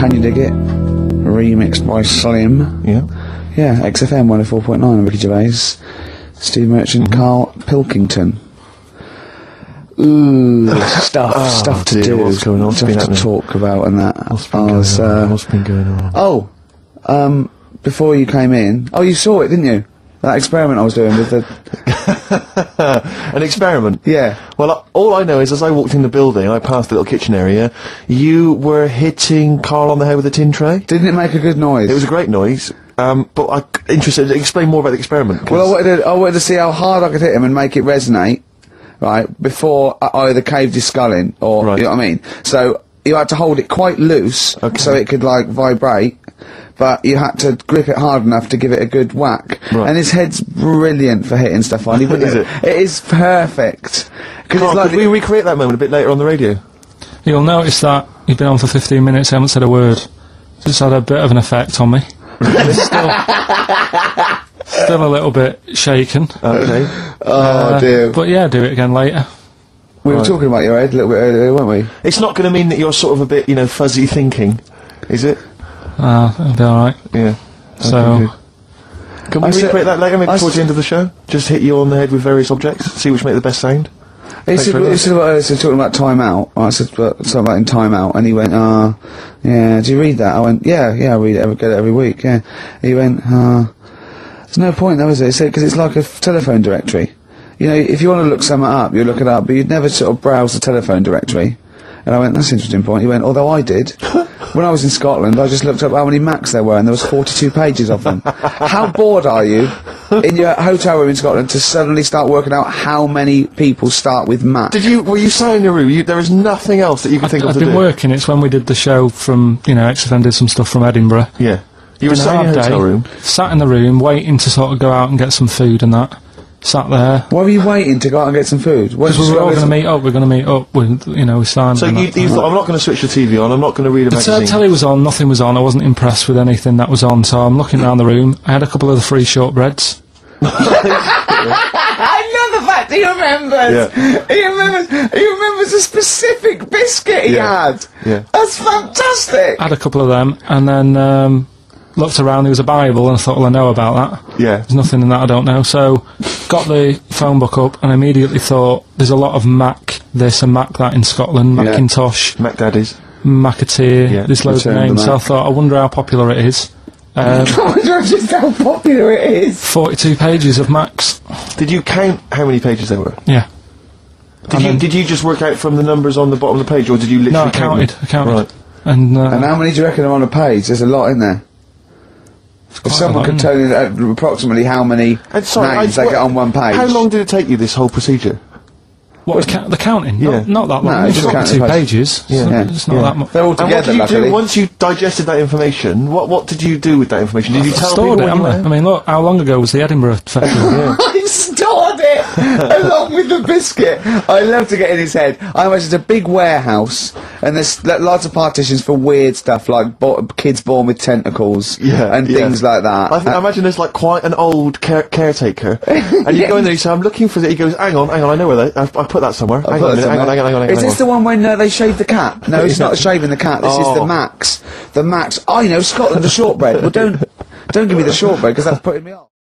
Can You Dig It? Remixed by Slim. Yeah. Yeah, XFM 104.9, Ricky Gervais, Steve Merchant, Carl Pilkington. Ooh, stuff to do. What's going on? Stuff to talk about and that. What's been going on? Oh, before you came in, you saw it, didn't you? That experiment I was doing with the... An experiment? Yeah. Well, all I know is as I walked in the building, I passed the little kitchen area, you were hitting Carl on the head with a tin tray. Didn't it make a good noise? It was a great noise. But I'm interested, explain more about the experiment. Well, I wanted to see how hard I could hit him and make it resonate, right, before I either caved his skull in, or, Right. you know what I mean? So, you had to hold it quite loose, so it could, like, vibrate, but you had to grip it hard enough to give it a good whack. Right. And his head's brilliant for hitting stuff on. Is it? It is perfect. Carl, could we recreate that moment a bit later on the radio? You'll notice that you've been on for 15 minutes, I haven't said a word. It's had a bit of an effect on me. Still a little bit shaken. Okay. Oh, dear. But yeah, do it again later. We were talking about your head a little bit earlier, weren't we? It's not going to mean that you're sort of a bit, fuzzy thinking, is it? It'll be alright. Yeah. So, Okay, can we recreate that later, maybe towards the end of the show? Just hit you on the head with various objects, see which make the best sound? He said talking about Time Out. I said something about in Time Out, and he went, yeah, do you read that? I went, yeah, I read it, get it every week, yeah. He went, there's no point though, is it? He said, because it's like a telephone directory. You know, if you want to look something up, you look it up, but you'd never sort of browse the telephone directory. And I went, that's an interesting point. He went, although I did. When I was in Scotland, I just looked up how many Macs there were, and there was 42 pages of them. How bored are you in your hotel room in Scotland to suddenly start working out how many people start with Mac? Were you sat in your room? There was nothing else that you could think of to do? I've been working. It's when we did the show from, XFM did some stuff from Edinburgh. Yeah. You were sat in your hotel room? Sat in the room, waiting to sort of go out and get some food and that. Sat there. Why were you waiting to go out and get some food? Because we were all going to meet up. We're going to meet up with, with Simon. So you thought, I'm not going to switch the TV on, I'm not going to read a magazine. The telly was on, nothing was on, I wasn't impressed with anything that was on, so I'm looking around the room. I had a couple of the free shortbreads. I love the fact he remembers. Yeah. He remembers a specific biscuit he had. Yeah. That's fantastic. I had a couple of them, and then looked around, there was a Bible, and I thought, well, I know about that. Yeah. There's nothing in that I don't know. So, got the phone book up, and immediately thought, there's a lot of Mac this and Mac that in Scotland, Macintosh, Mac Daddies. Macateer, there's loads of names, so I thought, I wonder how popular it is. I wonder just how popular it is. 42 pages of Macs. Did you count how many pages there were? Yeah. Did you just work out from the numbers on the bottom of the page, or did you literally No, I counted. Right. And how many do you reckon are on a page? There's a lot in there. If someone could tell you approximately how many names they get on one page. How long did it take you, this whole procedure? What, the counting? Yeah. Not that long. No, It's just 42 pages. Yeah. It's not that much. They're all And together, what did you luckily. do once you digested that information? What did you do with that information? Did you tell Stored people it, what you haven't I? I mean, look, how long ago was the Edinburgh Festival? I stored it along with the biscuit. I love to get in his head. I imagine it's a big warehouse, and there's lots of partitions for weird stuff like kids born with tentacles and things like that. I imagine there's like quite an old caretaker, and you go in there, you say, "I'm looking for that." He goes, "Hang on, I know where I put that somewhere. Hang on a minute, hang on. Is this the one when they shave the cat? No, it's not shaving the cat. This is the Max. The Max. I know Scotland, the shortbread. Well, don't give me the shortbread because that's putting me off.